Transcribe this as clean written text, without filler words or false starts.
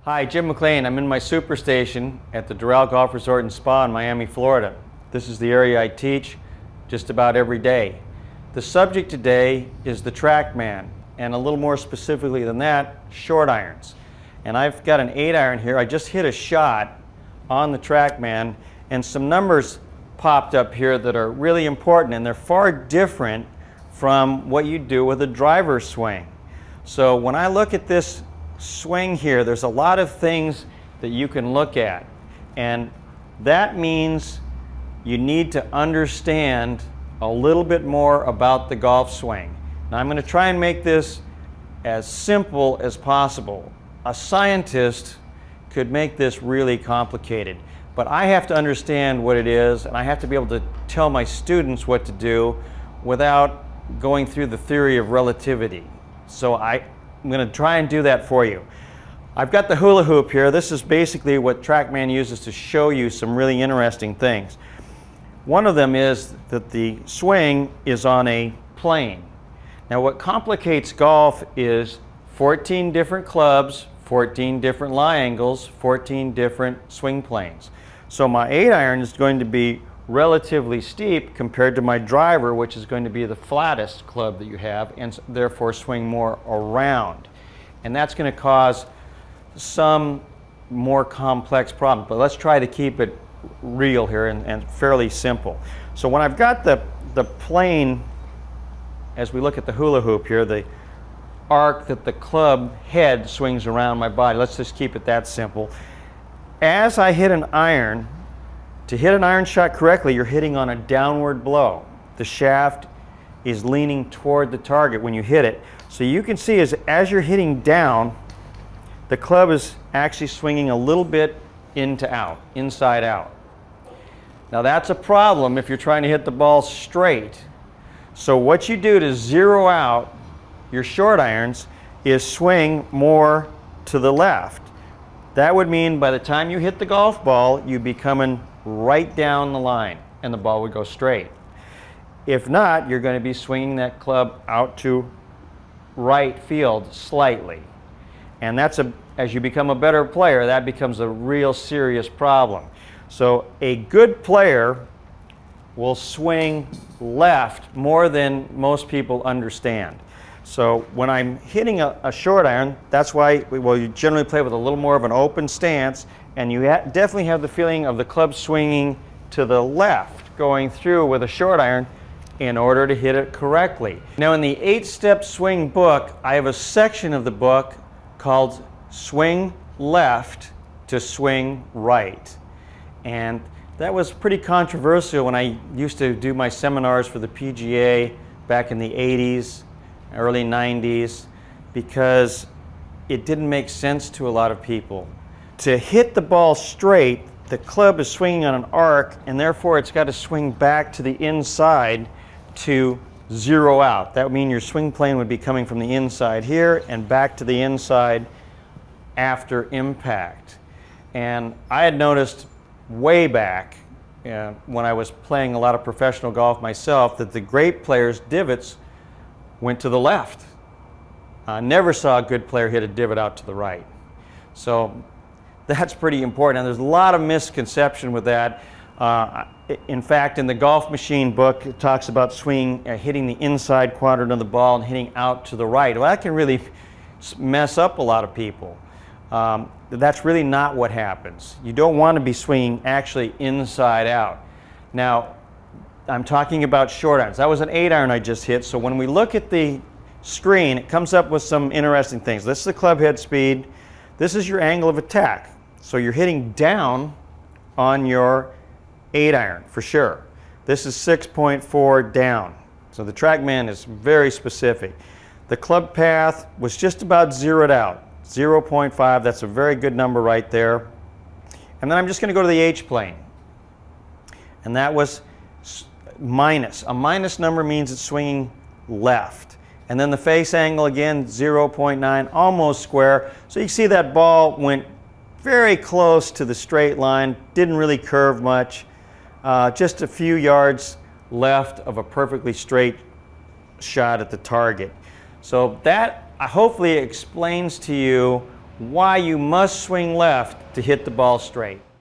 Hi, Jim McLean. I'm in my superstation at the Doral Golf Resort and Spa in Miami, Florida. This is the area I teach just about every day. The subject today is the TrackMan, and a little more specifically than that, short irons. And I've got an 8-iron here. I just hit a shot on the TrackMan, and some numbers popped up here that are really important, and they're far different from what you do with a driver swing. So when I look at this swing here, there's a lot of things that you can look at, and that means you need to understand a little bit more about the golf swing. Now I'm going to try and make this as simple as possible. A scientist could make this really complicated, but I have to understand what it is, and I have to be able to tell my students what to do without going through the theory of relativity. So I'm going to try and do that for you. I've got the hula hoop here. This is basically what TrackMan uses to show you some really interesting things. One of them is that the swing is on a plane. Now what complicates golf is 14 different clubs, 14 different lie angles, 14 different swing planes. So my 8-iron is going to be relatively steep compared to my driver, which is going to be the flattest club that you have, and therefore swing more around. And that's going to cause some more complex problems. But let's try to keep it real here and fairly simple. So when I've got the plane, as we look at the hula hoop here, the arc that the club head swings around my body, let's just keep it that simple. As I hit an iron, to hit an iron shot correctly, you're hitting on a downward blow. The shaft is leaning toward the target when you hit it. So you can see as you're hitting down, the club is actually swinging a little bit inside out. Now that's a problem if you're trying to hit the ball straight. So what you do to zero out your short irons is swing more to the left. That would mean by the time you hit the golf ball, you'd be coming right down the line and the ball would go straight. If not, you're going to be swinging that club out to right field slightly. And as you become a better player, that becomes a real serious problem. So a good player will swing left more than most people understand. So when I'm hitting a short iron, that's why you generally play with a little more of an open stance, and you definitely have the feeling of the club swinging to the left going through with a short iron in order to hit it correctly. Now in the 8-step swing book, I have a section of the book called Swing Left to Swing Right. And that was pretty controversial when I used to do my seminars for the PGA back in the 80s, early 90s, because it didn't make sense to a lot of people. To hit the ball straight, the club is swinging on an arc, and therefore it's got to swing back to the inside to zero out. That would mean your swing plane would be coming from the inside here and back to the inside after impact. And I had noticed way back when I was playing a lot of professional golf myself that the great players' divots went to the left. I never saw a good player hit a divot out to the right. So that's pretty important, and there's a lot of misconception with that. In fact, in the Golf Machine book, it talks about hitting the inside quadrant of the ball and hitting out to the right. Well, that can really mess up a lot of people. That's really not what happens. You don't want to be swinging actually inside out. Now, I'm talking about short irons. That was an 8-iron I just hit, so when we look at the screen, it comes up with some interesting things. This is the club head speed. This is your angle of attack. So you're hitting down on your 8-iron for sure. This is 6.4 down. So the TrackMan is very specific. The club path was just about zeroed out. 0.5, that's a very good number right there. And then I'm just going to go to the H-plane. And that was minus. A minus number means it's swinging left. And then the face angle again, 0.9, almost square. So you see that ball went very close to the straight line, didn't really curve much, just a few yards left of a perfectly straight shot at the target. So that hopefully explains to you why you must swing left to hit the ball straight.